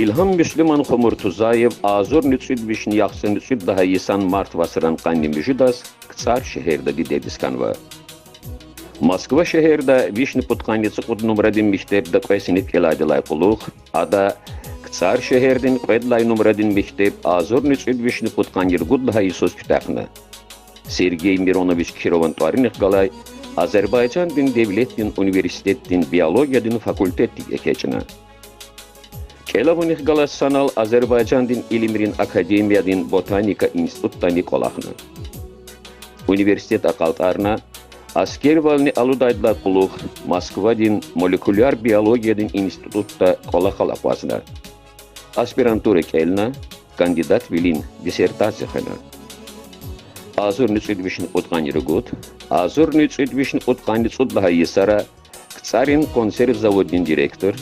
İlham Müslüman Xomurtuzayev Azur Nütsüdbişin yaxşı nütsüd daha yisan mart vasıran qandim Ktsar şehirde dediskanva. Moskva şehirde Vişni putqanlısı qud numradin mektebde qoysinip eladilay quluq, ada Ktsar şehirdin qoydlay numradin mekteb Azur Nütsüdbişni putqanlir qud daha yisos kütaqna. Sergey Mironovich Kirovan Tvarnik qalay Azerbaycan din Devlet din Universitet din Biyologiya din fakultet ekechina. Kelavunich galas sanal Azerbaycan din İlimrin Akademiya din Botanika Institutta Nikolahna. Universitet aqaltarna asker valni aludaydılar quluq Moskva din Molekulyar Biyologiya din Institutta qolaqalaqvasna. Aspirantura kelna, kandidat bilin dissertasiyana. Azur Nütsüdbişin utqaniri gud, Azur Nütsüdbişin utqani tsudlaha yisara Ktsarin konserv zavodin direktor,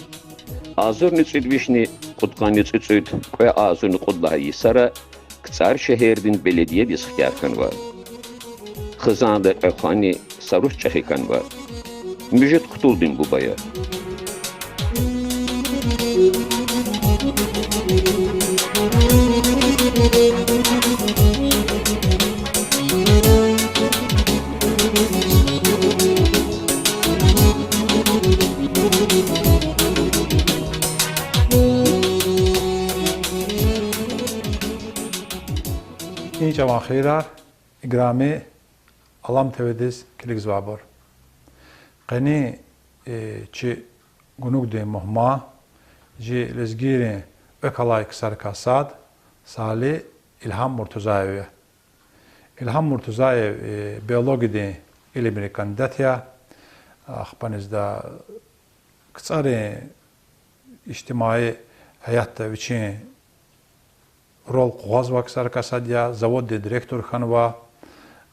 Azur Nütsüdbişni utqani tsütsüd qoy Azurni qudlaha yisara Ktsar şehirdin belediye disxkarkan var. Xızanda qoyxani saruş çaxikan var. Müjit qutuldin bu baya. جوان خيرا إجرامي علام توديس كليك زوابور قني چه گنوك دي مهما جي لزگيري ökalayk sarkasad sali İlham Murtuzayev. İlham Murtuzayev biyologi de ilimri kandidatya axpanizda kıtsari ijtimai hayatta için rol qoğazvak sarkasadya zavod de direktor xanva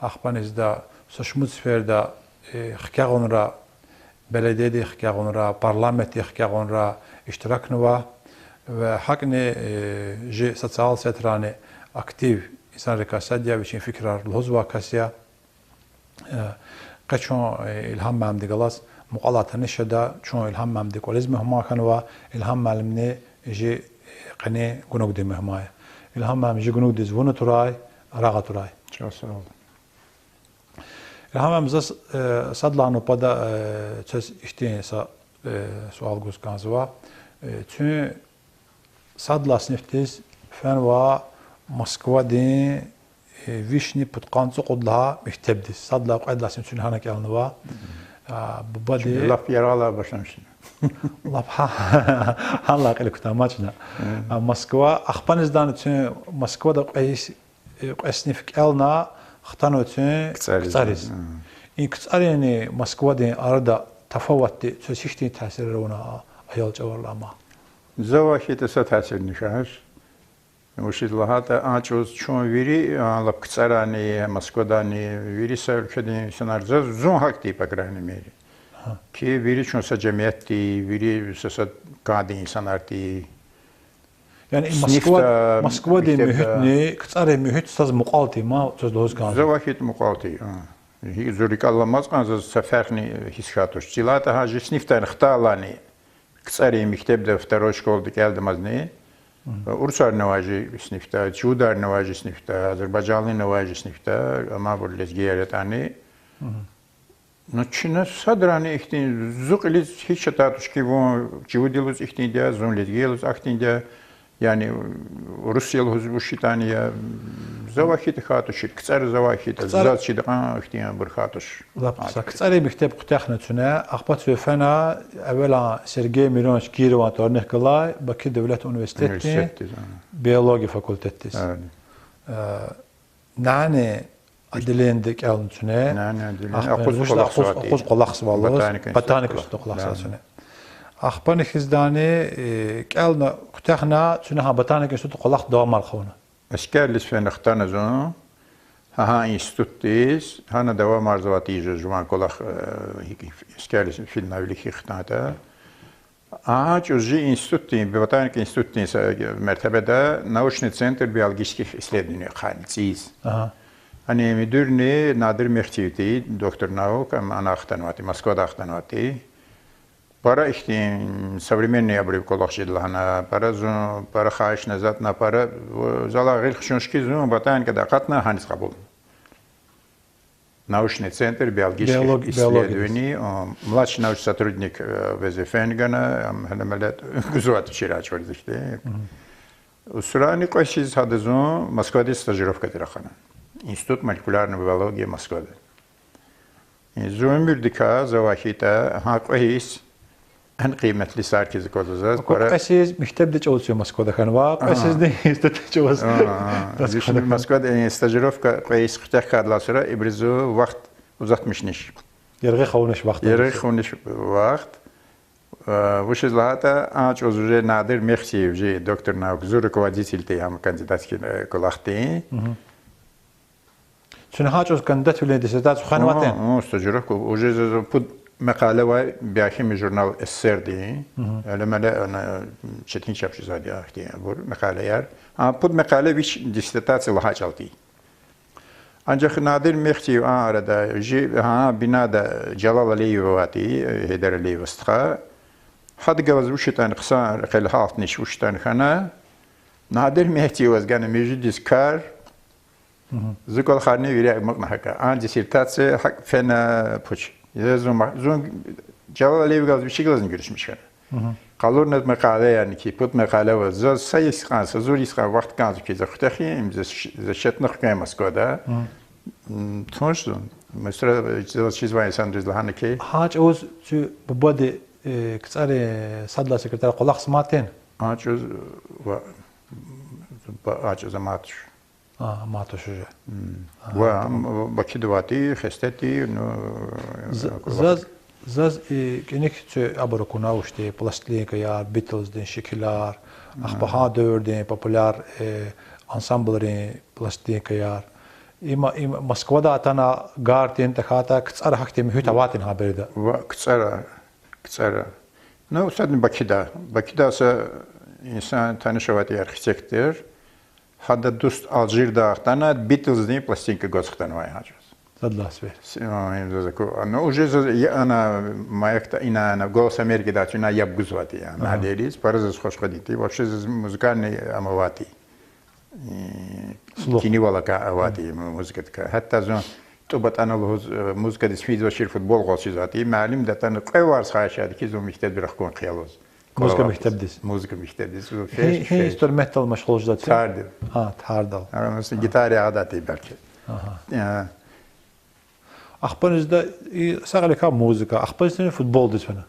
axpanizda soşmut sferda xkağonra belediyede xkağonra parlamenti xkağonra iştiraknva ve hakne ji sosyal setrane aktiv insan rekasadya için fikrar lhozva kasya qaçon ilham mamdi galas muqalatani şada çon ilham mamdi kolizmi huma xanva ilham malimne ji qane gunug de mehmaya ilham mam ji gunug de zvonu turay raga turay çok sağ olun. ilham mam zas sadlanu pada söz işte sual guskanzva çünkü sadla sınıftız fenva Moskva de Vişni putqansı qudlaha mektebdiz. Sadla qadla sınıftın hanak alnıva. Bu bade laf yarala başlamışsın. laf hala qile kutamaçna. Moskva axpanizdan için Moskvada qesnif alna xtano için qtsariz. İn qtsariyani Moskvada arada tafavatti söşişti təsirleri ona ayol cavarlama. Zavahiyete satasir nişahır. Uşidlahata açoz çon veri alap ktsarani Moskvadani veri ülkede sanarza zon hak deyip agrani meri. Ki veri çon sa cemiyetti, veri sa kadi insanarti. Yani Moskva de mühitni, ktsare mühit saz muqalti ma söz doz kan. Zavahiyet muqalti. Zurik allamaz kan seferni hissiyatoş. Cilata hacı sniftan xtalani. Кстати, мектепте второй школы geldim azne. Ursar navaji sınıfta, Çudar navaji sınıfta, Azerbaycanlı navaji sınıfta, ama bu lezgiyaret ani. No Çin'e sadrani ihtin zuqiliz hiç tatış ki bu Çudiluz ihtin dia, zon lezgiyaluz ihtin dia. Yani Rusyalı huzbu şitaniya zavahit xatuş, ktsar zavahit, zat şidqa ihtin bir xatuş. Lapsa ktsari mektep qutaxna tuna, axpat söfena evvela Sergey Mironovich Kirov tornih qılay, Bakı Devlet Üniversiteti Biyoloji Fakültetis. Nane adilendik alın tuna. Nane adilen. Aquz qolaqs vallas. Botanik qolaqs tuna. Axpan xizdani qalna qutaxna tuna ha botanik institut qolaq damal xona. Askerlis fen xtana zon. Ha institutis, hana devam arzuvati jwan qolaq askerlis fil navlik xtata. Ağaç özü institutin, botanik institutin mertebede naучный центр биологических исследований Хальциз. Hani müdürni Nadir Mehçevti, doktor nauk, ana axtanvati, Moskvada axtanvati. Пора современные обрыв колохшидлана, пора хаиш назад на пора зала гель хшуншки зум батан когда катна ханис кабул. Научный центр биологических исследований, младший научный сотрудник Везефенгана, Ханамалет Гузуат Чирач варзихте. Усрани косиз хадзун Москваде стажировка дирахана. Институт молекулярной биологии Москвы. Зумирдика завахита хаквис en kıymetli herkesi kodacağız. Siz mektepte çalışıyor Moskova'da kanva. Siz de üniversitede çalışıyorsunuz. Şimdi Moskova'da stajirovka kıyıs kıtah kadla sonra ibrizu vakt uzatmışmış. Yerge xavunish vaqt. Yerge xavunish vaqt. Вышли злата, уже надыр мехси уже доктор наук, руководитель тем кандидатский колахты. Çünkü haç kandidatıyla disertasiya xanwaten. Stajirovka уже مقاله و بیاخیم ژورنال SSR'di. Elemele ana çetin çapşızadi ahti bu makale yer. Bu makale viç disertasiya lahaç aldı. Ancak nadir mehti arada binada Celal Aliyev vati Heydar Aliyev istka. Had gavaz uştan qısa qilhat niş uştan xana. Nadir mehti vazgan mevjud kar. Zikol xarni veri maqnahaka. An disertasiya fena puç. Zon Celal Aliyev gaz bir şey gazın görüşmüş. Kalor net makale yani ki put makale var. Zaz sayıs kansa zor iskan vakt kansa ki zaxtaxi zaşet nxkay Moskvada. Tonşdun. Mesela zaz çizvay sandrizlahane ki. Haç oz şu bubadi kısare sadla sekreter qolaq smaten. Haç oz haç oz matş. Matş уже. Ва бакидвати хестети Zaz kenik abro kunavuşte plastlika ya Beatles'den şekiller, ahbaha dördün popüler ansamblerin plastlika ya. İma Moskva'da atana garten takhata kıtsara hakte mühit avatin haberde. Va kıtsara. Ne usadın Bakıda insan tanışavati arxitektor. Hatta dost Aljirdağ'dan Beatles'nin plastinka gözükten var hacı. Sadlas ver. No, уже она маякта ина голос Америки да чина яб гузвати я. Надеюсь, паразас хош ходите. Вообще музыкальный амавати. Кинивалака авати музыка така. Hatta зон тобат аналоз музыка дисфиз ва шир футбол голсизати. Малим да тан қайварс хашади ки зон мехтед бирахкон қиялоз. Müzik mektebdis. Müzik mektebdis. Hiç metal meşgulcdat. Tardil. Tardal. Mesela gitar adati belki. Axpanızda sağlika müzik, axpanızda futbol desene.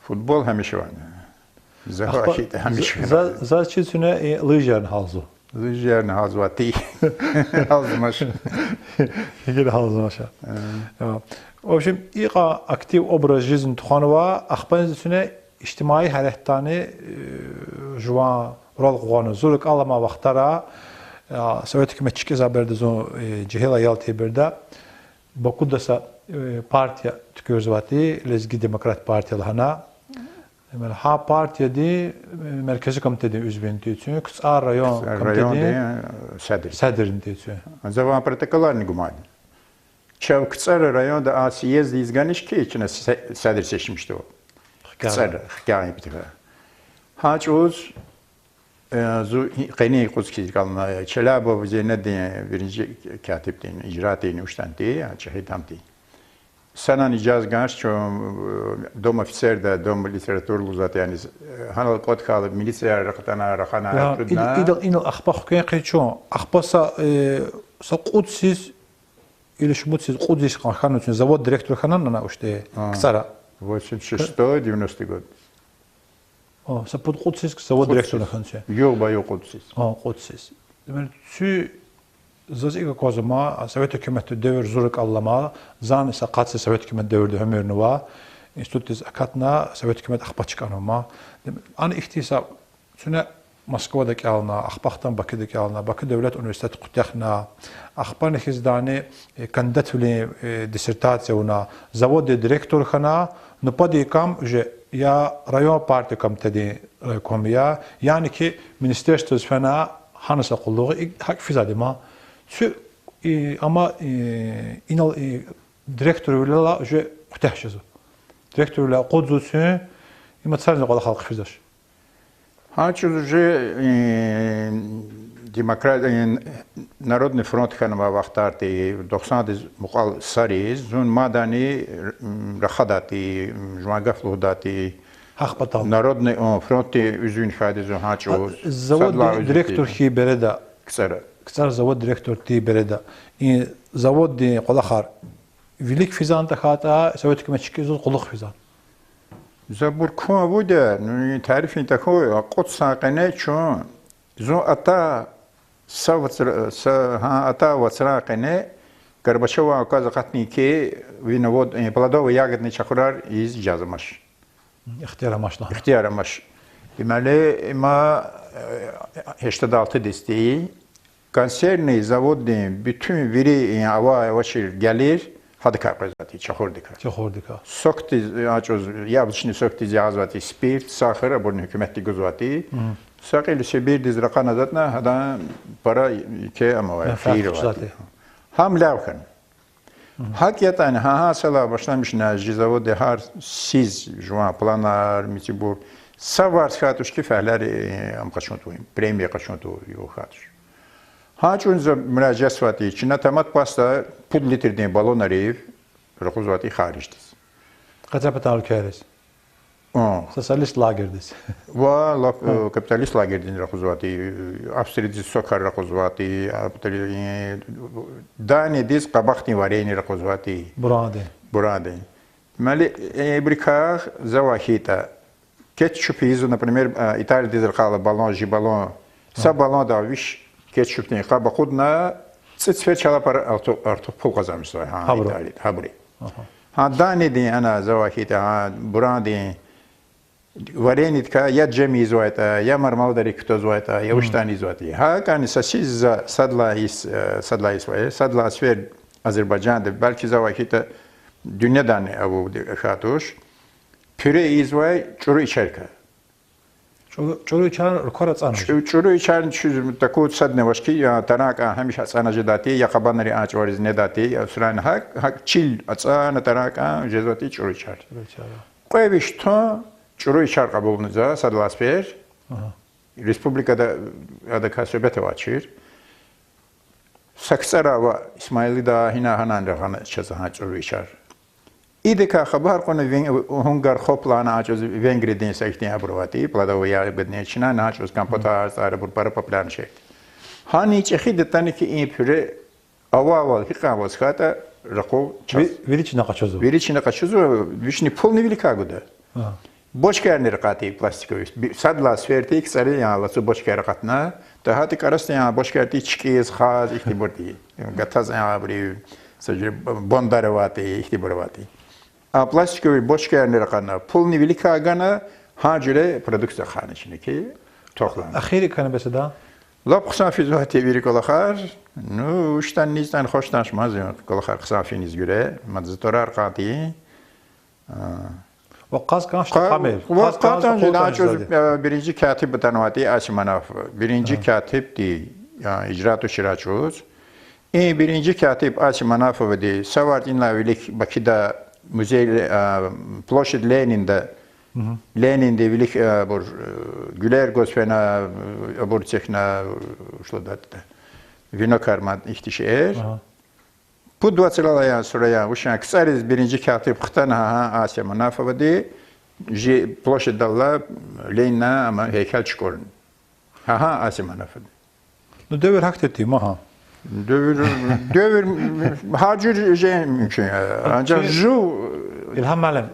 Futbol hemşe var. Zahit hemşe. Zaççısına lejern halzu. Lejern halzu ati. Halzmaş. Yine halzmaşa. В общем, iqa aktiv obraz жизнь tuxanova axpanızda İctimai hərəkətəni juan rol qoğanı zuluk alama vaxtara Sovet hükümetçiki zaberdə zon cihela yaltibirdə Bakudasa partiya tükürzvati Lezgi Demokrat Partiyalahana ha partiyadi Merkezi Komitedin üzventi üçün Kıtsar rayon komitedin sədrindi üçün. Zavan protokollarını gumaydı. Çav Kıtsar rayonda asiyez dizganiş ki içine sədr seçmişdi o. Kıtsar hikaye bitir. Haç oz qeyni quzki qalma Çelabov Zeynəddin birinci katibdin, icraatdin, uştandi, çəhidamdi. Sanan icaz ganş çom dom officer da dom literaturlu zat yani hanal qod qalıb milisiya raqtana raqana tudna. İdil axbaq qeyn qeçon axbasa saqudsiz или шмутсиз qudis qanxan üçün zavod direktoru xananna uşte Kıtsara. 86-90 год. Sapud qudsiz zavod direktoru xançı. Yox ba yox qudsiz. Qudsiz. Deməli şu Zaziga kozma Sovet hükümeti devir zuruk allama zan ise qatsı Sovet hükümeti devirdi hömürnüva institutiz akatna Sovet hükümeti axbaçık anoma an ihtisab çünə Moskvadakı alına, axbaqdan Bakıdakı alına, Bakı Devlet Üniversiteti qutyaxna, axban ixizdani kandidatuli dissertasiyona, zavod direktor xana, nupadi kam ya rayon parti komitedi komiya, yani ki ministerstvo fena hanısa qulluğu hak fizadima. Ama inal direktoruyla qutyaxşızı. Direktoruyla qudzusu İma çarnı qola xalq fizaş. Haçuz же Народный фронт ханва вақтарти 90 муқал сариз зун мадани рахадати жмагафлудати Haq batal. Народный фронт üzün хадизу хачуз Завод директор хи береда. ксара Ксар завод директор ти береда. И завод ди qola xar. Велик физан та хата Совет Кемечки зул quluq физан. Забур кума буде, ну тарифин такой, а кот сакане чон. Зо ата ата вацракане Горбачева казахатни ки виновод плодовый ягодный чахурар из Жазамаш. İxtiyaramaşla. İhtiyaramaş. Deməli, ima 86 desteği konserni zavodun bütün veri avaşır gelir hadika qazati çahurdika. Çaxordika. Sokti açoz yablışni sokti cihazati spirt saxır bunun hükümeti guzati. Saqil Sibir diz raqana zatna hada para ke ama fiir. Ham lavkan. Hakikaten ha sala başlamış naci zavod har siz jua planar mitibur savar xatuş ki fəhlər am qaçontoyum premiya qaçonto yox xatuş. Haçunza müraciət swati içinə tamat pasta pul litrdən balon arif rəquzati xaricdiz. Qaçapət alkəriz. Sosyalist lagerdiz. Va kapitalist lagerdin rəquzati Avstridiz sokar rəquzati Dani diz qabaqni vareni rəquzati. Burada. Мали бриках завахита. Кетчуп из, например, Италия дизелкала баллон, жибаллон. Са баллон да виш кетчупный хаба худна цицфер чала пар арту пул казамышса. Италия, хабри. Дани ди ана завахита, бурани варенитка я джеми изуайта, я мармалдари кто зуайта, я уштани зуайта. Ха кани сасиз садла сфер Azerbaycan de belki zavakita dünyadan bu xatuş püre izvay çuru içerka. Çuru içer korat anış. Çuru içer şu takut sadne vaşki ya taraka hemiş atsana dati ya qabanari açvariz ne dati ya süran hak çil atsana taraka cezati çuru içer. Qoyviş to çuru içer qabulunuza sadlasper. Respublikada adaka söhbət açır. Saksara ve İsmaili da hina hanan rağana çazahan çuru içer. İdeka xabar konu Hungar xoplana açız Vengridin sektin abrovati pladovaya bedne çina naçız kampota sarı bur para popüler şey. Hani çexid tani ki impüre aval hiqavas khata raqo Viriçine qaçozu. Viriçine qaçozu vişni polni velika guda. Boşkerni raqati plastikovi. Sadla sfertik sarı ya lasu boşker qatna. Tahati karasti ya boşkerti çikiz khaz ihtibarti. Gataz ya bri sajir bondaravati ihtibarati. A plastikovi boşkerni raqana polni velika gana hacire produksiya xanişiniki toxlan. Axiri kanı beseda. Lab qısafizati virik olaxar. Nu uçtan nizdan xoşlanmaz ya. Olaxar qısafiniz göre madzatorar qati. Vaqas kanş tamir. Birinci katip tanvati Asimanov. Birinci katip di icraat şiraçuz. Birinci katip Asimanov di Savartinla vilik Bakıda müze Ploşid Lenin'de Lenin'de vilik bur Güler Gosfena bur çekna şlodat. Vinokarmat ihtişer. Bu 20 yıl sonra uşan kısarız birinci katip xtan Asya Manafovdi ji ploşid dalla Lenin'a ama heykel çıkorun. Asya Manafovdi. No devir hak etti maha. Dövür hacır şey mümkün. Ancak İlham Alem.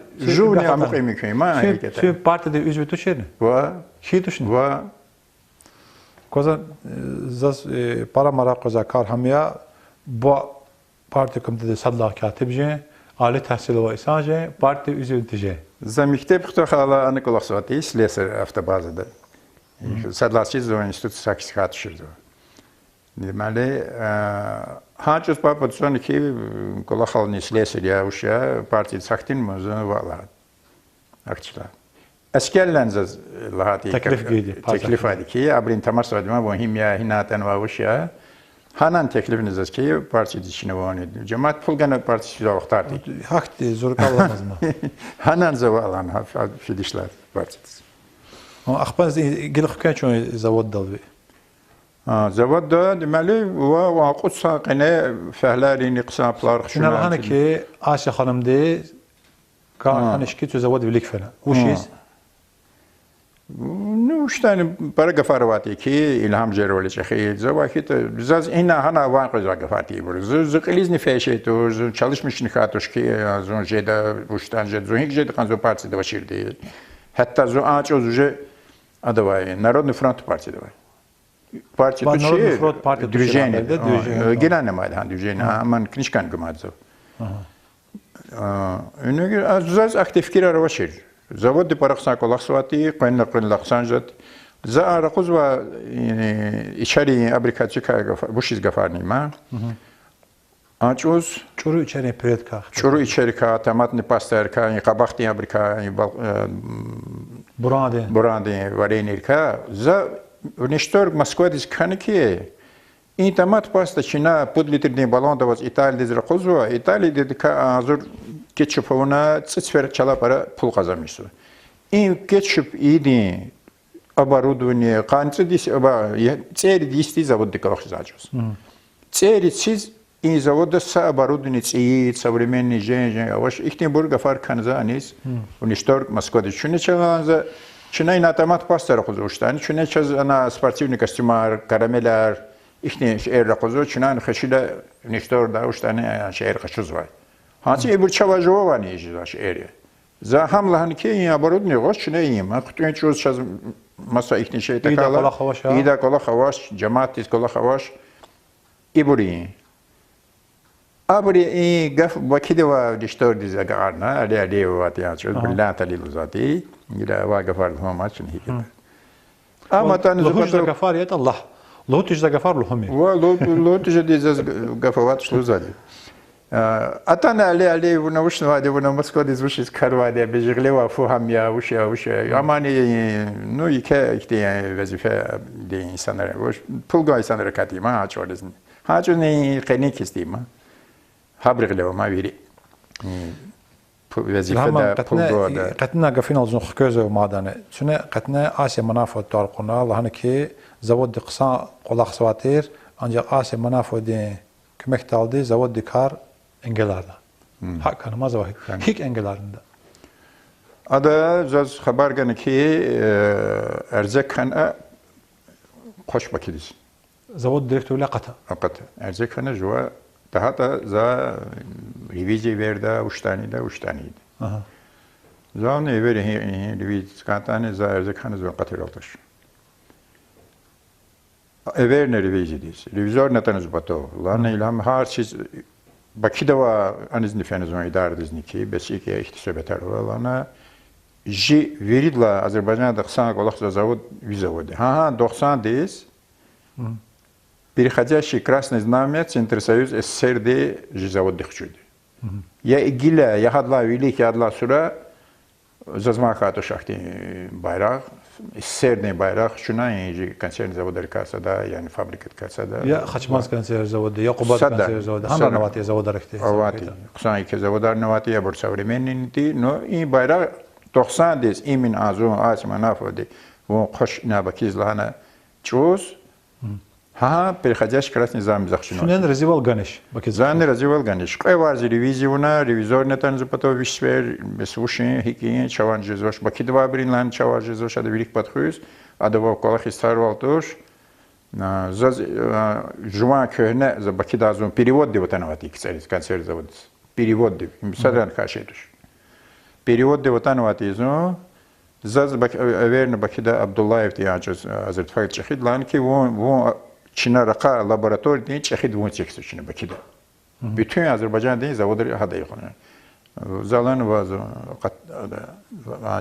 Ne amık mümkün ma harekete. Şu partide üzvü tuşer. Va. Ki tuşun. Va. Koza zas para mara koza kar hamiya bu parti komitede sadla katibce Ali tahsil ve isace parti üzüntüce. Zamikte pxtoxala anikolaqsvati sleser avtobazada. Sadlaçiz o institut sakis xatışırdı. Deməli, haçız papatson ki qolaxalni sleser ya uşa parti saktin muzunu vala. Akçılar. Askerlənzəz lahati teklif idi ki abrin tamasvadma bu himya hinaten va uşa Hanan teklifiniz az ki parti dişine var idi. Cemaat pul gene partisi zavaqtardı. Hakti zor kallamaz mı? Hanan zavalan fidişler partisi. Akban gidip kaçın zavod dalbi. Zavod da demeli ve vaqut saqine fehlerini qısaplar Şuna hani ki Aşa Hanım de kan hani şikayet zavod bilik falan. Uşiz. Ну, что пара гафарвати ки илҳам жероли чахи завахит заз ина хана вақи загафати бур зқилизни фешету çalışmışni хатуш ки азон жеда уштан жед зоник жед канзо партия да баширди hatta zo ачоз уже адавай Народный фронт партия давай партия тут Народный фронт партия движение движение генеральный майдан движение аман книжкан гмадзо үнэгээр азаз актив кирара башир Завод парахсан колахсвати qenaqin laqsanjat za araquz va içeri fabrikatçı buşiz gafarni ma açuz Çuru içeri peretka. çuru içeri ka tamatni paster ka qabaxti fabrika burandi varenir ka za unishtor Moskvadis kaniki in tamat pasta Çina podlitirni balon da vas İtalya zraquz va İtalya dedi ka azur ketchup-una цифр чала пара пул казамису. Им кетчуп иди оборудование, канцидис оба цери дисти завод декалахизачус. Цери циз и завода са оборудование ци современный женщин, ваш ихтенбург афар канзанис, уништор Москвада. Чуне чаланза Чина инатамат пастера хузуштан, чуне чаз ана спортивный костюмар, карамеляр, ихне эр хузу чина хашида уништор да уштане шер хашузвай. Hansı ebur çavajova var ne jizaş eri. Za hamla hani ki ya barud ne goş ne yiyim. Akutun çoğuz çaz masa ihni şey tekala. İda kola havaş, cemaat kola havaş. İburi. Aburi gaf vakide va diştor dize garna. Ali vat ya çoğuz billah talil uzati. İla va gafar homa için hikmet. Ama tanı zuhujda gafariyet Allah. Lohutujda gafar lohumi. Va lohutujda dize gafavat şluzadi. Atana ali vuna ushnu vade vuna Moskva dizvushis karvade bejirleva fuhamya uşa amani no iki vazife de insanlara pulga insanlara katima açordizn hacuni klinik istima habrgleva ma veri vazife da pulga da qatna gafin alzun khköze madane şuna qatna Asya manafat tarquna Allah ki zavod qsa qolaq swatir ancak Asya manafat de kömek aldı zavod dikar engelarda. Hakkını mazavah. Hik engelarında. Ada zaz haber gene ki erzek kana hoş bakidiz. Zavod direktörle qata. Qata. Erzek kana jua daha da za revize verda uştaniydi. Aha. Za ne veri revize katane za erzek kana za qatır oltaş. Ever ne revize diz. Revizor netanız bato. Lan ilham har çiz Bakıda var anizli fenizon idare dizniki, besikiye ihtisabetler olana. Ji veridla Azerbaycan'da 90 kolak zavod vizavodi. Ha 90 deyiz. Переходящий красное знамя Центрсоюз СССР же завод дихчуди. Я игиля, я хадла великий адла сура зазмахату шахти байрақ, СССР'ный байрақ, şuna inci konser zavodu kasada, yani fabrikat kasada. Ya Xaçmaz konser zavodu, ya Qubat konser zavodu. Hamar Navati zavodu rekti. Avati. 92 zavodar Navati ya bor savremenni no in bayrak 90 des imin azun asma nafodi. Во qosh nabakiz lana çoz. Ha, переходящий красный знамя захшино. Şunen Rezival Ganesh. Zan Rezival Ganesh. Qayvarzi reviziyona, revizor netan zapato vishver, besvushin, hikin, chavan jezosh. Bakidva brinlan chavan jezosh ada velik patxuyuz. Adava kolakh istarvaltosh. Zaz juvan köhne za Bakida azun перевод de vatanavati ksaris konser zavod. Перевод de. Sadan kashetosh. Перевод de vatanavati zo. Zaz averne Bakida Abdullayev diyacız Hazret Fayt Çekhid lan ki bu Çin'e raka laboratuvar değil Çekhid bu çeksin Çin'e Bakida. Bütün Azerbaycan değil zavodları hada yakın. Zalan vaz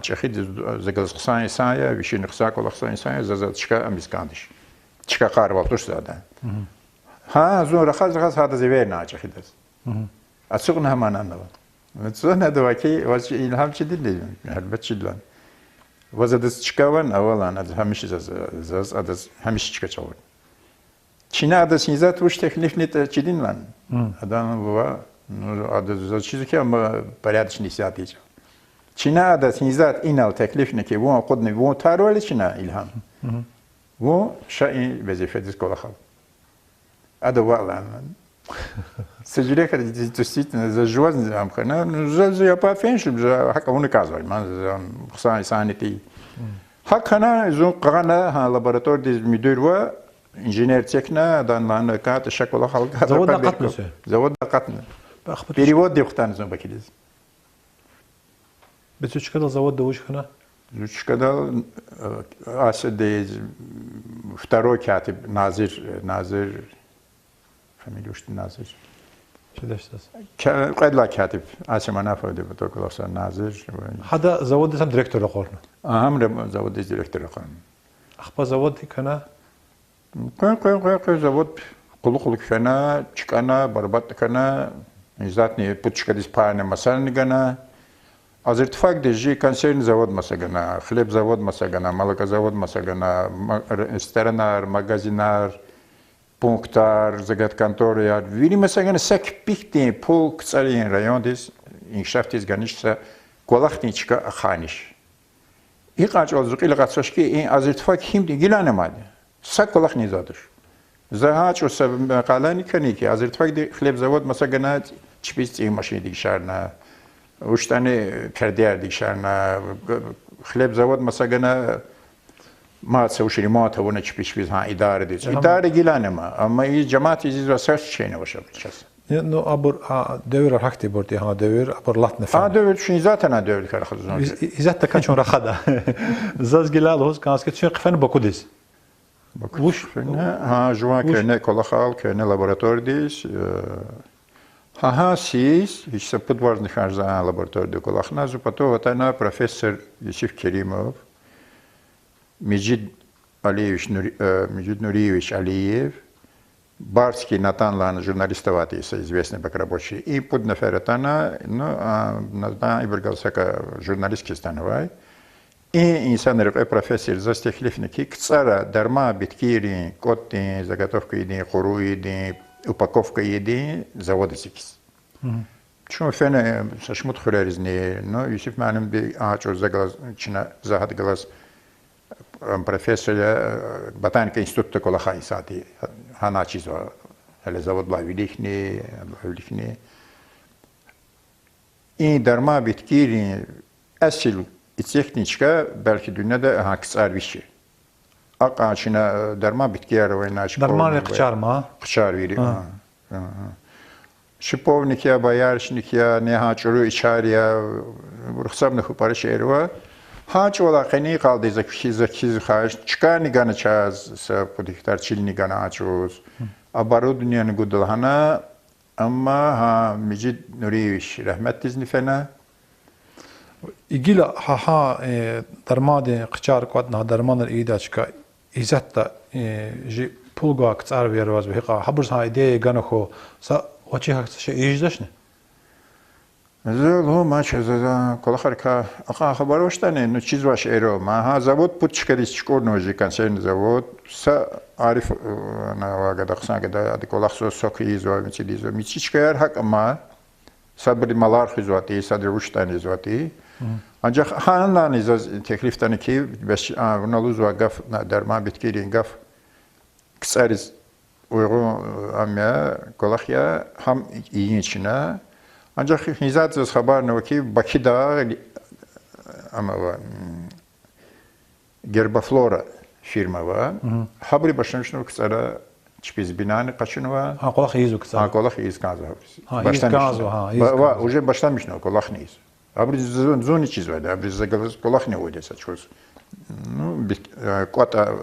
Çekhid zagazksan insaya, vişin kısak olaksan insaya zazat çıka amiskandiş. Çıka karvaltuş zaten. Ha zor raka hada zeverna Çekhidas. Açıkın hemen anladım. Sonra da ki vaz ilham çidildi. Elbet çidlan. Vazadız çıkavan avalan ad hamiş zaz adız hamiş çıkaçavan. Чина ада синзат уж техлифнит чидин лан. Адан бува, ну ада за чизки ама порядочный сятич. Чина ада синзат инал техлифники вон قدني вон тароли чина илхам. Вон шаи вазифет колахал. Ада валан. Сожалею, что действительно за жизнь замкнена, но за я пофеншим, за хак он казал, ман за хсан санити. Хак хана зон قرنا лаборатория диз мидурва инженер техна данлан кат шакола халка. Завод дакатны. Завод дакатны. Перевод дихтан зон бакилиз. Бетучкада завод доучкана. Зучкада асде второй катиб Назир فامیلی وشتی نازر. چه داشته است؟ قدلا کاتب آسمان نفهمیده بود تو کلاس نازر. حدا زود هم دیرکتور قرن. هم زود دیرکتور قرن. اخبار زودی کنه؟ زود قلق کنه، چکنه، برباد کنه. اینجات نی پوچکدیس پایین مثلا نگنه. از اتفاق دیجی کنسرن زود مثلا، خلیب زود مثلا، مالک زود مثلا، استرنار، مغازینار. Punktar, zagat kantoriyar. Viri mesela sak pikti polk царин райондис иншафтис ганишса колахничка ханиш. И qaç olzuq il qaçışki in azirtfak himdi gilanemadi. Sak kolahni zadış. Zahaç o qalani kani ki azirtfak di xleb zavod mesela çpis maşini dikşarna. Uç tane perdeyer dikşarna. Xleb zavod mesela ما تسوي ما تونا تشبيش ها إدارة دي إدارة جيلانة ما أما جماعة يزيد رسالة شيء وش بتشاس نو أبر دور حكتي بردي ها دور أبر لاتنا فهم دور شيء ذاتنا دور كار خذنا إذا تكشون رخدا زاز جلال هوس كان سكت شيء قفن بكوديس وش ها جوان كنا كل خال كنا لابوراتور ديس ها سيس هيش سبت وارد خارج عن لابوراتور دي كل خنا زو بتو وتنا بروفيسور يوسف كريمов Миджид Нуриевич Алиев, Барский Натан Лан, журналистоватый, известный как рабочий, и Пуднафератана, Натан Ибргалсака, журналистский становай, и инсанер профессор застехлифники, кцара, дарма, биткири, котти, заготовка еды, хуру еды, упаковка еды, заводы сикис. Чому фене сашмут хуреризни, но Юсиф Манем би ачо заглаз, чина захат глаз, профессор ботаника института колахай сати ханачизо hele zavod Lavilichni и darma bitkiri asil tekniçka belki dünyada haksar bir şey. Ağaçına darma bitkiler oynaş. Darma qçarma. Qçar veri. Şipovnik ya bayarshnik ya nehaçuru içariya ruhsabne xupara şerva. Haç ola qani qaldı zakiz xaş çıkarni gana çaz sa podiktar çilni gana açuz. Оборудование гудалхана, amma ha Micid Nuriyeviç rahmet dizni fena. İgila ha darmadi qçar qadna darmanlar idaçka izatta ji pulga qçar vervaz biqa haburs ha ide gana xo sa ochi ha şey ijdaşne. Зело мача за колахарка аха хабароштане ну чиз ваш эро ма ха завод путчкадис чкорножи концерн завод са ариф на вага дахсан да ади колахсо соки изва мичидизо мичичкаяр хак ма сабри малар хизвати садр уштани звати анҷа ханан изаз теклифтани ки беш уналуз ва гаф дарма биткирин гаф ксариз уйгу амя колахя хам иинчина Ancak hizat haber ne ki Bakı'da ama Gerbaflora firma var. Haberi başlamış ne kısara çipiz binanı kaçını var. Ha kolak iyiz o kısara. Ha kolak iyiz kazı. Ha iyiz kazı ha. Var уже başlamış ne kolak ne iyiz. Haberi zoni çiz var. Haberi zagalız kolak ne oydu saçıyoruz. Ну kota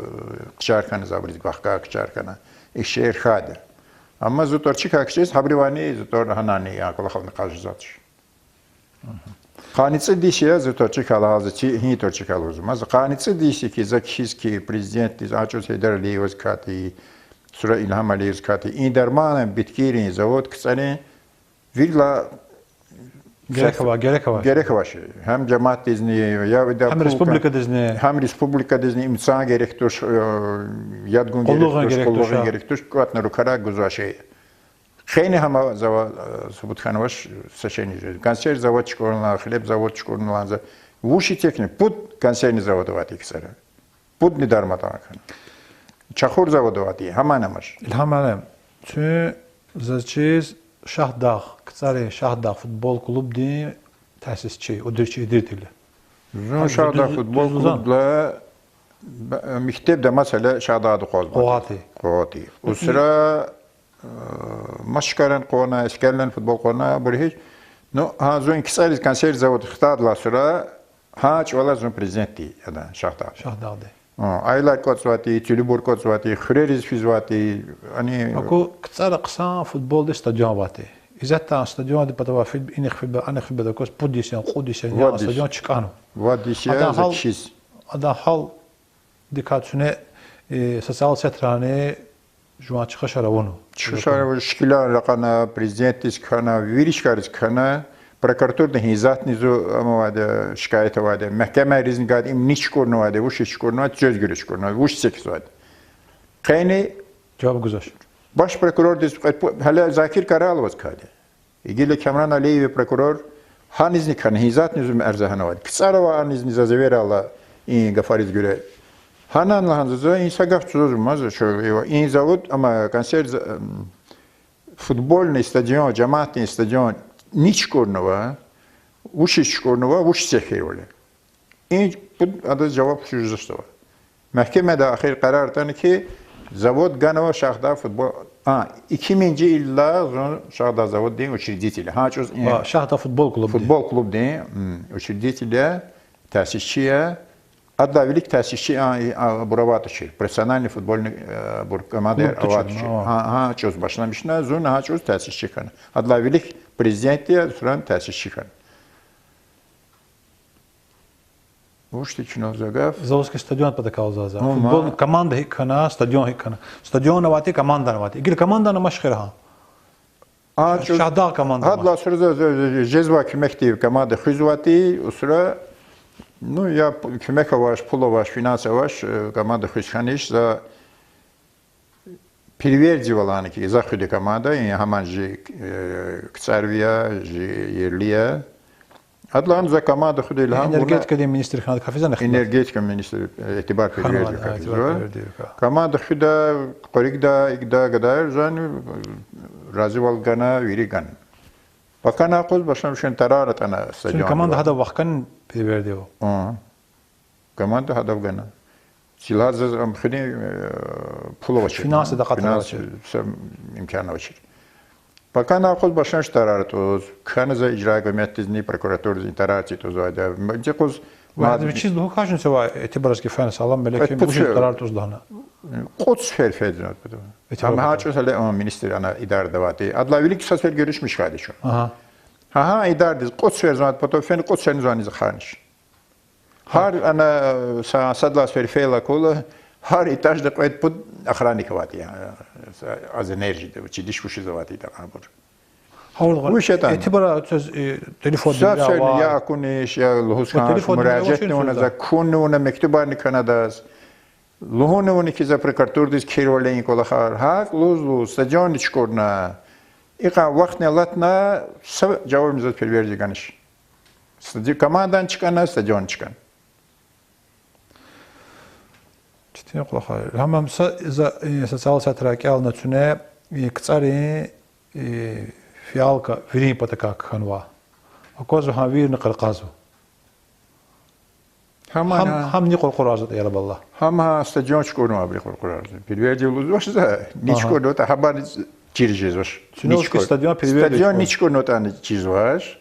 kçarkanı haberi bakka kçarkanı. İşer xadır. Ama zutorçik akçes habrivani zutor hanani ya kolakhavni qajzatış. Qanitsi dişiya zutorçik halazı hi torçik haluzmaz. Qanitsi dişi ki zakhiski prezident diz aços ederli özkati sura İlham Ali özkati inderman bitkirin zavod kısani virla Gerek var. Gerek var. Hem cemaat izni ya da Hem Respublika izni. hem Respublika izni imza gerektir. Yadgun gerektir. Kolluğun gerektir. Kuatna rukara güzaşe. خیلی همه ثبوت خانواش سشنی جد. کنسر زود چکارن خلب زود چکارن لانزه. وشی تکنی بود کنسر نزود واتی کسره. بود ندار متان کن. چخور زود واتی همه نماش. İlham Alem. Çünkü zaçiz Şahdağ, kıtsarı Şahdağ futbol klub diye tesisçi, o dürçü edirdiler. Zon Şahdağ futbol klubla mektepte mesela Şahdağ'da kozmadı. Kovati. O sıra مشکلن قونا اشکالن فوتبال قونا برهیج نو ها زون کسایز کنسر زود اختار لاسرا هاچ ولا زون پرزنتی یادن شاهدار Şahdağ'da. aylar kotsvati Tülibur kotsvati Xureriz fizvati hani Ako kıtsarı kısa futbolda stadyon vardı. İzatta stadyon da patava fil inek fil bedakos pudisyen qudisyen ya stadyon çıkanı. vadişe zakşiz Ada hal dikkatsine sosyal setrane جوان چه خشره ونو چشاره و شکلان رقنا پرزیدنتیش کنه ویریش کارش کنه پرکارتور ده هیزات نیزو اما واده شکایت واده محکمه ریزن گاد ام نیچ کرنه واده وشش کرنه چیز گرش کرنه وش سکس واده قینی cevabı güzel. baş prokuror diz hala zakir karal was kade ilgili Kamran Aliyev prokuror hanizni kan hizat nizum erzahana var kısara var hanizni zazever Allah in gafariz göre hanan lahanzı insa gafçuzmaz şöyle in zavut ama kanser futbol ne stadion cemaat ne stadion niç kornova uş kornova uş seher öyle in bu adı cevap şujustu mahkemede ahir karar tanı ki Завод Ганова Шахда футбол. 2000 yılda Шахда завод değil учредители. Şahda futbol klubu. Futbol klub değil. Учредители, tesisçiye, adlavilik tesisçi buravatışır. Profesyonel futbolun команды avatışı. Çöz başlamışlar. Zona çöz tesisçi kan. Adlavilik prezidenti sonra tesisçi kan. Ушти чинозагав. Заводский стадион подакал за. Футбол команда хикана, стадион хикана. Стадион навати, команда навати. Игры команда на машхирха. Шахда команда. Hadla sırada cezva kümekti komanda xizvati usra ну я kümek var, pul var, finans var, komanda xizhaniş za Переверди валаны ки заходи команда, и хаман жи кцарвия, жи ерлия. Adlan za komanda xudu ilham. Energetika diye ministri xanad kafizan xidmat. Energetika ministri etibar perverdi. Komanda xuda qorigda igda gadar zan razı valgana virigan. Bakana qoz başlamışın tararat ana stadion. Çünkü komanda hada vakkan perverdi o. Komanda hada gana. Silah zam xini pulu var. Finansı da qatara var. İmkanı var. Пока на ход башнаш тарарат оз ханза ижра гометтизни прокуратур интераци то зайда где коз мадам чиз до кажен сова этибарски фан салам мелеки буши тарарат оз дана qots ferfedinat budu ama haço sale minister ana idare davati adlavilik sasfer görüşmüş kardeşim ha idare qots ferzat poto fen qots fenzaniz xaniş har ana sadla ferfela kola har etajda qoyt pud akhranik vati az enerji de çi diş kuşu zavati da kabur Havlu etibara söz telefon ya kuniş ya lohuskan müracaat ona za kun ona mektubarni kanadas lohone ona ki za prokurator dis kirvalein kola har ha luz stadion çıkorna iqa vaqt ne latna cevap mizat perverdi ganiş stadion komandan çıkan stadion çıkan يقول خير هم إذا سألت تراك ألنا تنا كتاري فيالك فيرين بتكاك خنوا وكوزو هم وير نقل قازو هم نقول قرازة يا رب الله هم استجون شكونه أبري قرازة بيرجع لوز وش ذا نيشكو دوتا حبار تيرجيز وش نيشكو استجون نيشكو نوتا تيرجيز وش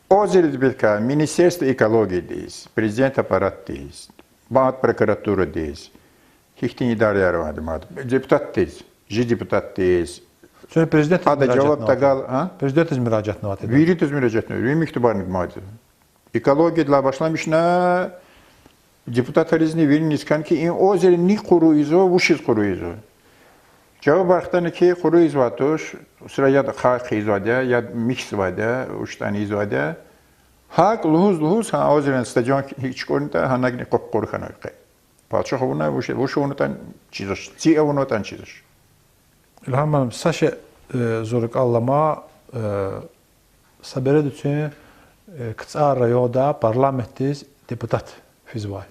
Озерит белка Министерство экологии здесь, президент аппарат здесь. Bağat prokuratura deyiz. Hiktin idarələri var deməli. Deputat deyiz. Deputat deyiz. Sonra prezident cavab tagal, prezident müracaatını var. Veri müracaatını, bir mektubarını deməli. Ekologiyalar başlamışna deputatlarını veriniz ki o zerin ni kuruyuzu, vuşiz kuruyuzu. Cevap baxtani ki kuruyuz vatuş, sıra ya da hak izade ya mix vade, uçtan izade. Hak luhuz ha o zaman stadion hiç konuda hangi kopkoru kanal. Paço havuna bu şu unutan çiziş. Ci unutan çiziş. İlham Hanım, saşe zoruk allama sabere düşün kısa rayoda parlamentiz deputat fizvay.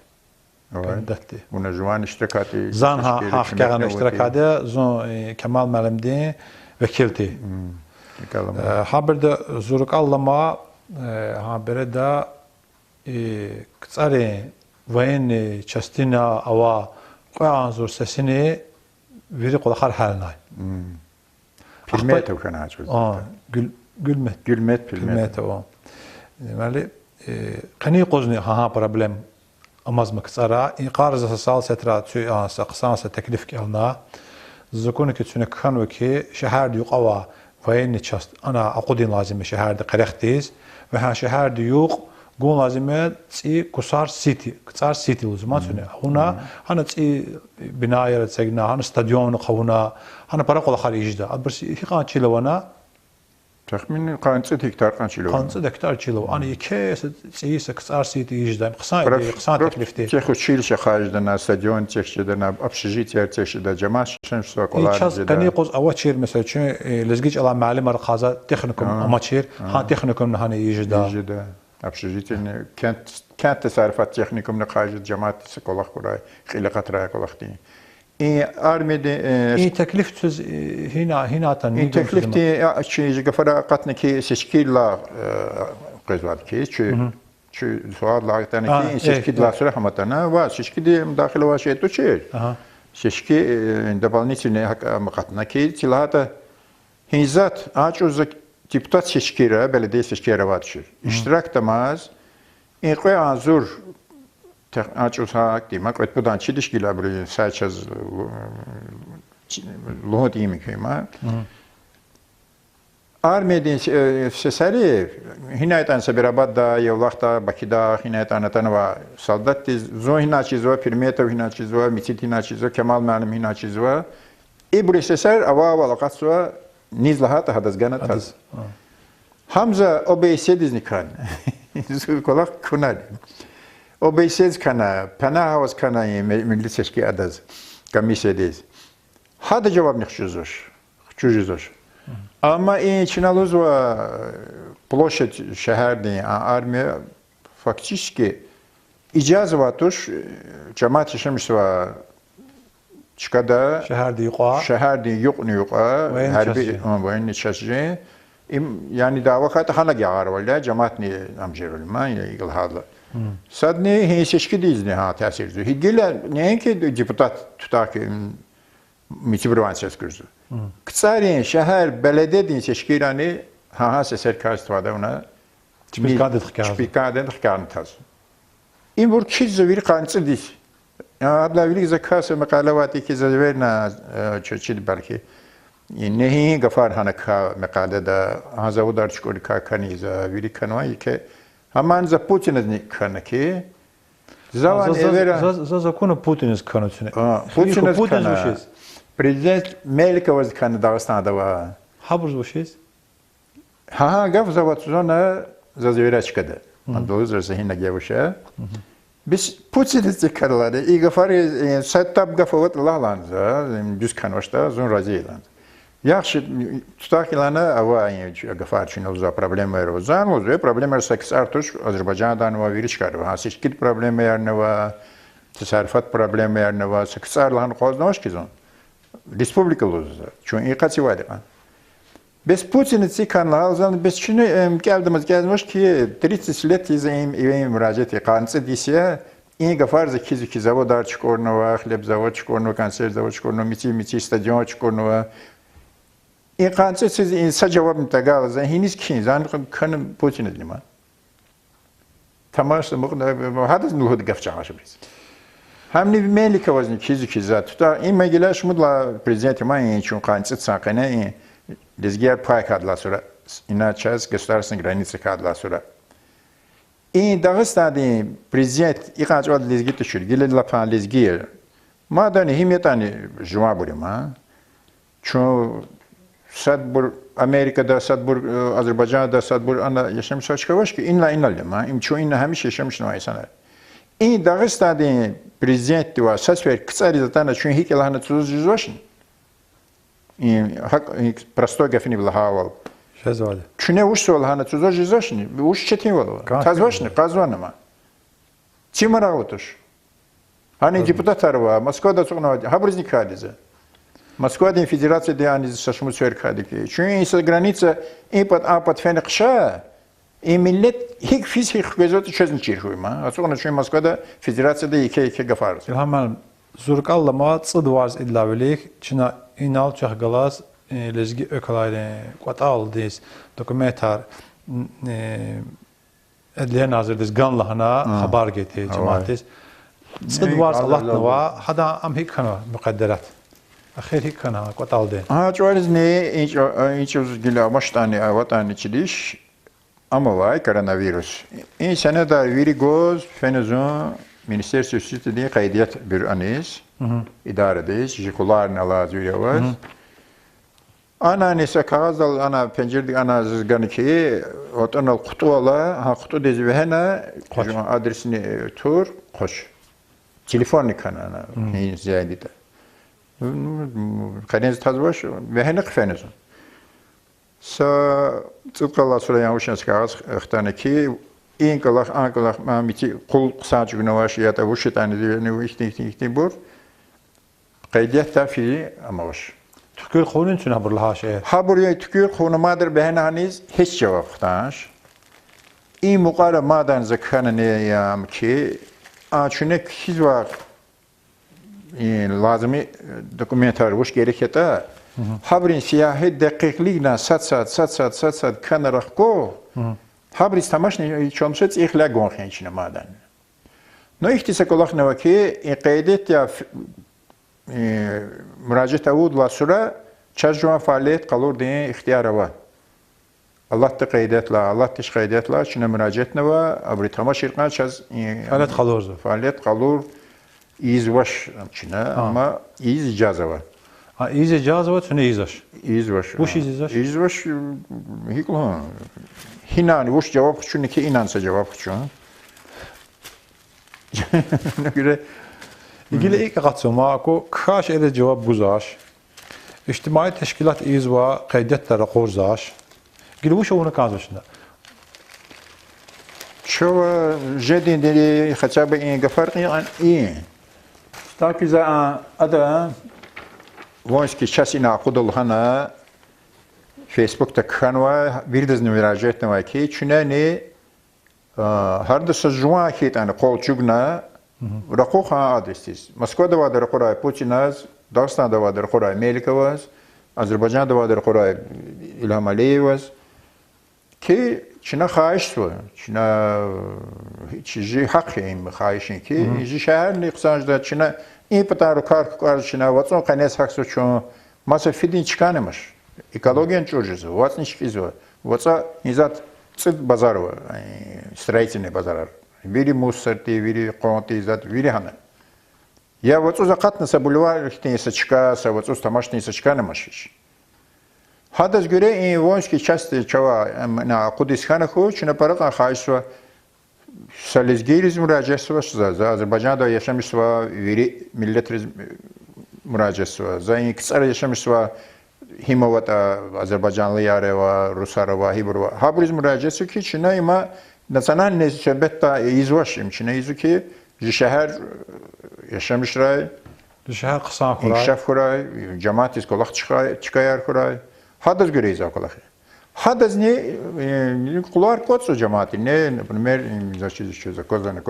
Kandidatti. Buna juan iştirakati. Zan hakkıgan iştirakade zon Kemal Melimdi vekilti. Haberde zoruk allama habere da kısa vayin çastina ava qoyan zor sesini veri qolaqar halinay. Pilmet o kan açız. Gülmet. Gülmet Pilmet o. Deməli, qani qozni ha problem amaz maqsara qarza sal setra tü asa qısansa təklif gəlna. Zakonu ki tüne kan ki şəhər yox ava vayin çast ana aqudin lazım şəhərdə qərəxtiz və ha şəhərdə yox قول لازمه تي كسار سيتي كسار سيتي وزماتنا هنا هنا تي بنايه تسجنا هنا استاديون قونا هنا برا خارج ده بس هي قان تشيلوانا تخمين قانصه هكتار قان تشيلو قانصه هكتار تشيلو انا يكيس تي كسار سيتي يجدا قسان تكلفتي تخو تشيل خارج ده استاديون تشده общежитие تشده جماعه شنو كولار يتشاز كني قوز او تشير مثلا لزجيج على معلم رقازه تخنكم اماتشير ها تخنكم هنا يجدا общежитие كانت تصرفات تكنيكم نقاش جماعه سكولخ كراي خلقت راي كولختي ارميدي تكلفتز هنا تن تكلفتي شي جفرا قطنكي سشكيلا قزوات كي شو سؤال لاغتاني كي سشكيلا صراحه متنا وا سشكيدي داخل واشي تو شي سشكي дополнительные قطنا كي تلهاتا هيزات اچوز Deputat seçkiri, belediye seçkiri var düşür. İştirak damaz, İnqoy anzur, açıq haq deyim, qıt budan çidiş gilə buraya sayçaz luhut iyimi kıyma. Armiyadın sesəri, hinaytansa birabadda, yevlaqda, Bakıda, hinaytanatan va saldat diz, zon hinaçizva, Pirmetov hinaçizva, Mitit hinaçizva, Kemal Məlim hinaçizva. Buraya sesər, ava laqatsva, Nizlahat hadazgana taz. Hamza obeysediz nikan. Kolak kunal. Obeysediz kana, panahavaz kana milli seçki adaz. Komisyediz. Hada cevap nixşuzoş. Çujuzoş. Ama içinaluz va площадь şehirde armiya faktiski icaz vatuş cemaat işemiş va Çıkada şehirde yok ne yok harbi vayin çeşitli yani dava kat hana gağar valla cemaat ne amjerul ma ilgili hadla sadne he seçki dizne ha tesir ediyor higile ne ki deputat tutak mitibirvan ses kurzu kısari şehir belediye seçkilerini ha seser kastvada ona çpikadet hkarn taz İmbur kiz bir kançı dis Adla bilik zakası makalavati ki zaverna çeşit belki nehi gafar hanaka makale da haza udar çıkıyor kaniza biri kanvay ki hemen za Putin'in kanaki zaman evera za konu Putin'in kanatını Putin'in kanı prezident Melika kanı Dağıstan'da var habruz boşuz ha gaf zavat zona za zavera çıkadı andoluz zahina gevşe Biz Putin'in zikarları, iyi gafari, settab gafavat lalanza, düz kanvaşta, zon razilan. Yaxşı tutak ilana ava gafar için olza problem var ozan, olza problem var sakis artış Azerbaycan'dan va veri çıkar. Ha seçkit problem var ne va, tasarrufat problem var ne va, sakis arlan qoznaş ki zon. Respublika olza. Çünkü iyi katı var. Biz Putin'in zikarları alzan, biz şunu geldiğimiz ki 30 let izleyim müracaat ekansı disiye این گفار زکی زاو دار چکورنو و خلب زاو چکورنو کنسر زاو چکورنو میتی استادیون چکورنو این قانچه چیز این سه جواب متقال زن هنیز کی زن کنم پوتین دیما تماش مقدار هذا نوهد گفت عاش بیز همنی ملک وزنی کی زات تا این مگلاش مدلا پرزیدنت ما این چون قانچه ساقنه این لزگیر پای کادلا سورا اینا چاز گسترسن گرانیت کادلا سورا این داغستانی پرزیدنت ایقاج ول لزگی تشور گیل لپان لزگیر ما دانی همیتانی جواب بریم چون Sadbur Amerika'da, Sadbur Azerbaycan'da, Sadbur ana yaşamış açık var ki inla lema. İmço inla hemiş yaşamış no insanlar. İn Dağıstan'da prezident diyor, ses ver kısa zaten çünkü hiç Allah'ın tutucu başın. Hak prosto gafini bil haval. Şezvali. Çünkü uç Allah'ın tutucu başın. Uç çetin var. Taz başın, kazvan ama. Çimara otur. Hani депутатlar var, Moskova'da çok nadir. Habrıznik hadize. Москва Федерация de şaşımı söyledik. Çünkü insan granica ipat apat fenekşa millet hiç fizik gözüyle çözün çirküyor ma. Aslında çünkü Moskva'da Federasya'da iki gafar. İlham zurk allama tsıd varz illa velik çina inal çahgalas lezgi ökalayne qatal des dokumentar Adliye Nazırı ganlahına haber getir cemaatis. Tsıd varz Allah nava hada am hikkana mukadderat. Ahir hikkana qatal de. Ha çoğunuz ne inç gila baştani vatani çiliş ama vay koronavirüs. İnsana da virüs fenozon Minister Sözcüsü diye kaydiyat bir anız. İdaredeyiz. Jikular nalaz var. Ana nese kağızdal ana pencerede ana zızganı ki otanal kutu ala ha kutu dezi ve hena adresini tur koş. Telefonu kanana neyin ziyadide. Kadeniz tazbaş ve hena kıfenizun. Sa tıpkala surayan uşans kağız ıhtane ki İnkalak, ankalak, mamiti kul kısancı günü var ya da bu şeytanı diye ne bu ihtiyaç bur. Kaydiyat da fiili ama var. Tükür khonun için haberlaha şey. Ha buraya tükür khonu madır behenaniz hiç cevap taş. İyi mukara madan zakana ne yam ki açune hiç var. Lazımı dokumentar hoş gerekete. Haberin siyahı dakikliğine sat kanarak ko. Haberi tamaşne çomsat ihla gonhen içine madan. No ihtisa kolak ne vaki kaydet ya müracaat avud la sura çajma faaliyet kalur diye ihtiyara var. Allah da kaydet la, Allah da kaydet la, çine müracaat ne var? Haberi tamaşirkan çaz Faaliyet kalur. Faaliyet kalur. İzbaş çine ama iz icazı var. Ha iz icazı var, çine izbaş. İzbaş. Buş izbaş. İzbaş hikla. Hinani vuş cevap çünkü ki inansa cevap çünkü. Ne göre İlgili ilk qatsoma ko kaş ele cevap guzaş. İctimai teşkilat izva qaydetlara qorzaş. Gili bu şovunu kazmışında. Şova jedin deli xaçabı in gafarqi an in. Taki za ada vonski çasina qudul hana Facebook'ta kanva bir dizini müracaat var ki çünkü her de sezon ki tane kolçugna rakıha adresiz. Moskva'da vardır Koray Putinaz, Dağıstan'da vardır Koray Melikavaz, Azerbaycan'da vardır Koray İlham Aliyevaz. Ki Çin'e xahiş var. Çin'e hiç hakkıyım xahişin ki hiç şehir ne kısancda Çin'e iyi patarı kar Çin'e vatson kanes haksı çoğun masa fidin çıkanımış. Экология чужеза, у вас ничего из этого. Вот низат цит базар, строительный базар. Вири мусор, вири конты, изат, вири хана. Я вот за катнаса бульвар, ихтени сачка, вот за тамашни сачка на машиш. Хадас göre in вонski части çava na Kudüs'khana xo, çuna paraqa xaişwa salizgiriz müracaatı var. Azerbaycan'da yaşamış var, veri millet müracaatı var. Zaten kısa yaşamış var. Himovata Azerbaycanlı yare var, Ruslar var, Hibur var. Habriz müracaatı ki Çin'e ima nasanan ne sebetta izvaşım Çin'e izu ki şehir yaşamışlar. Şehir kısa kuray. İnkişaf kuray, cemaatiz kolak çıkayar kuray. Hadas göre izah kolak. Hadas ne kular kotsu cemaati ne mer imzaçı kozani.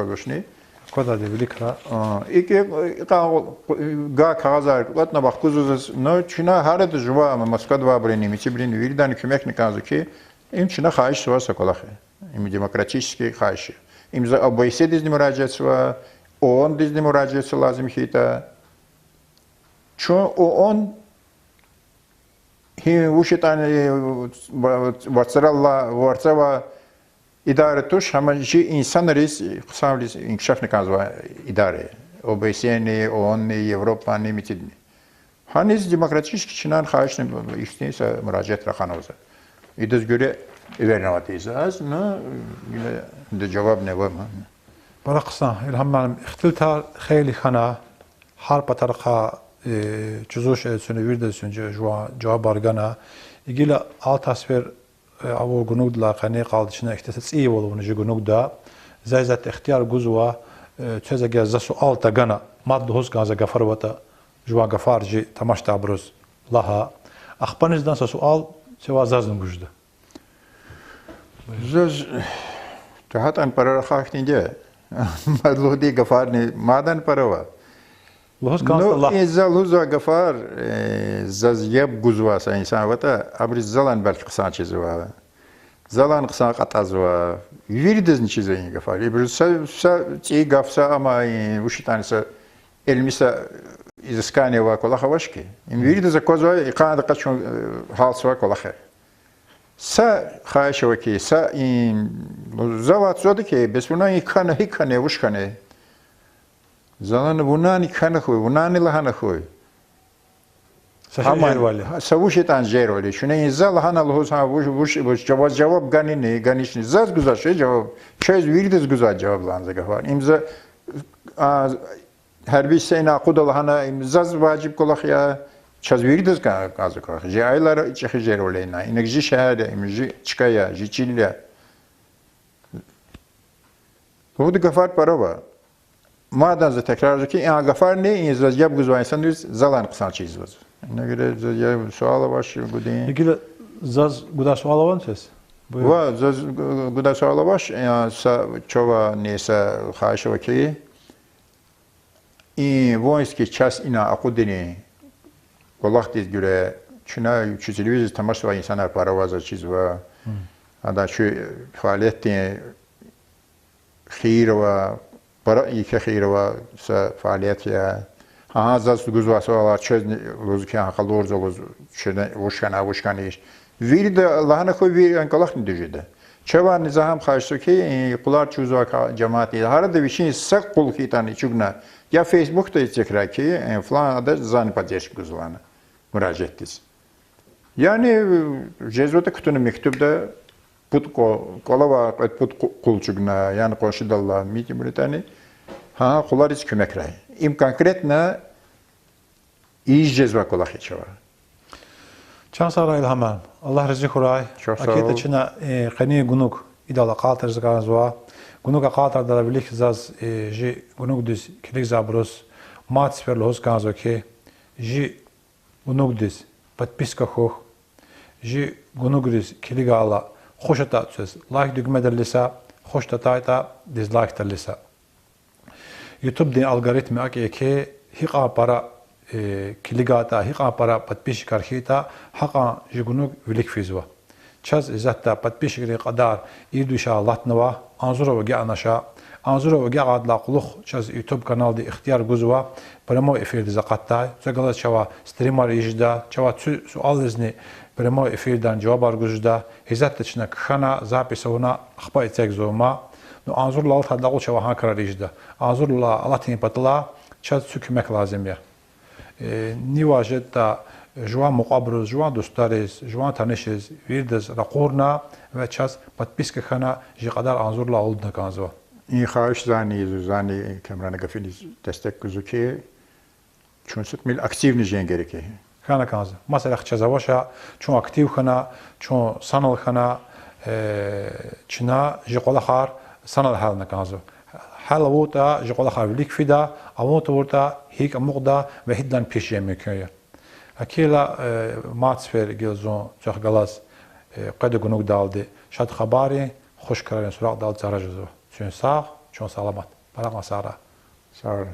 Koda de bilikra. İki ga kağızlar latna bak kuzuz no Çin'e harada juva ama Moskva'da var brini miçi brini virdan kömek ne kazı ki imçina xahiş varsa kolak. İm demokratический xahiş. İmza ABC dizni müracaatı var. OON dizni müracaatı lazım hita. Çünkü OON вушитани варцава идара туш хамажи инсан рис қисамлис инкишаф никазва идаре ОБСЕ ООН Европа митидни Haniz demokratik kişinin xahişini istəyirsə müraciət raxanavza. İdiz göre vernavatıyız. Az ne yine cevap ne var mı? برقصنا الهم معلم اختلتها خیلی خنا هر بطرقة جزوش سنة ويرد سنة جواب بارغانا يجي له على تصوير أو جنود لا قني قال شنا اختتت إيه والله ونجي جنود دا زي ذات اختيار جزوة تجا جزء سؤال تجانا ما دهوس جزء جفر وتا جوا جفار جي تماش تعبرز لها أخبرني دان سؤال سوا زازن جوجدا زوج تحت أن برا خاك نيجي مدلودي جفارني مادن برا لهوس كان الله إذا لوزا جفار زاز يب جزوا سإنسان وتا أبرز زلان بلك قصان چیزوا زلان قصان قطع زوا يريدز نشيزين جفار يبرز سا تي جفسا أما وشيتان سا المسا إذا سكاني وكل خواشكي يريدز كوزوا يقعد قشون حال سوا كل خير سا خواهش وکی سا این زوات زده که بس ونا یکانه هیکانه وشکانه زلان ونانی کانه خوی ونانی لحانه خوی سجل ولی سووشت انجیر ولی چونه این زل لحانه لحوز ها وش جواب گانی نه گانیش نه زاد گذاشته جواب چیز ویردز گذاشت جواب لانزه گفار امضا هر بیش سه ناقود لحانه امضا واجب کلاخیا چیز ویردز کازه کلاخ جایلار چه خجیر ولی نه اینک جی شهره امجی چکایا جی چیلیا بود گفار پروا مادن ز تکرار کی این گفار نه این زجاب گذاشت انسان دیز زلان قسان چیز بود نه göre suala başı gudin. İlgili zaz guda suala var mı siz? Va zaz guda suala baş ya sa çova neyse xahiş ki این وایسکی چاس اینا اقودنی وقتی göre چنا چیزی تماس و انسان پرواز چیز و هذا شو فعالیت خیر و برای که خیر و فعالیت یا ها زاز گذوا سوالار چه لوزکی حقلور زلوز شده وشکنیش ویرد لحن خو ویر انقلق ندیجده چه نظام خواهش کی قلار چوزوا جماعتی هر دویشین سق قل کی تانی چگنا یا فیسبوک تا تکرار کی فلان adı zan поддержки guzvana müracaat ediz. Yani Jezuit'e kutunun mektubda put kolava put kulçugna yani koşudallah miti Britani ha kular hiç kömek ray. İm konkretna iş Jezuit kolak içeva. Çan sara ilhamam. Allah rızı kuray. Akit içine qani gunuk idala qatar zgazwa gunuk qatar da bilik zaz ji gunuk düz kilik zabrus mat sfer los gazo ki ji gunuk düz подписка хох ji gunuk düz kiliga ala خوشتا söz like düğme derlisa hoşta tayta dislike derlisa YouTube din algoritmi aki hiqa para kiligata hiqa para подписчик архита haqa jigunuk vilik fizwa çaz izatta подписчикri qadar idu şalatnava anzura ve ganaşa anzura ve gaqadla quluq çaz YouTube kanalda ixtiyar guzwa pramo efirde zaqatta zagala çava streamer ijda çava sual izni pramo efirdan cevap argujda izatta çna khana zapisovna akhba etek zoma no anzurla alt hadla çava ha karar ijda anzurla alatin patla çaz sükmek lazım ya nivajet جوان مقابل جوان دوستاریز جوان تنشیز ویردز رقورنا و چاس подписка خنا جی قدر انظر لا اولد نکانزوا این خواهش زانی کمران گفینیز destek گزو که چون ست میل اکتیو نجین گریکی خنا کانز مثلا خچزواشا چون اکتیو خنا چون سانال خنا چنا جی قلا خار سانال حال نکانزوا حال ووتا جی قلا خار لیک فیدا اوت ورتا هیک مقدا و هیدلان پیش میکنه Akila matsfer gelzon çok galas qed gunuk daldı. Şad xabari xoş kararın surak daldı zarajzo. Çün sağ, çün salamat. Para masara. Sağ olun.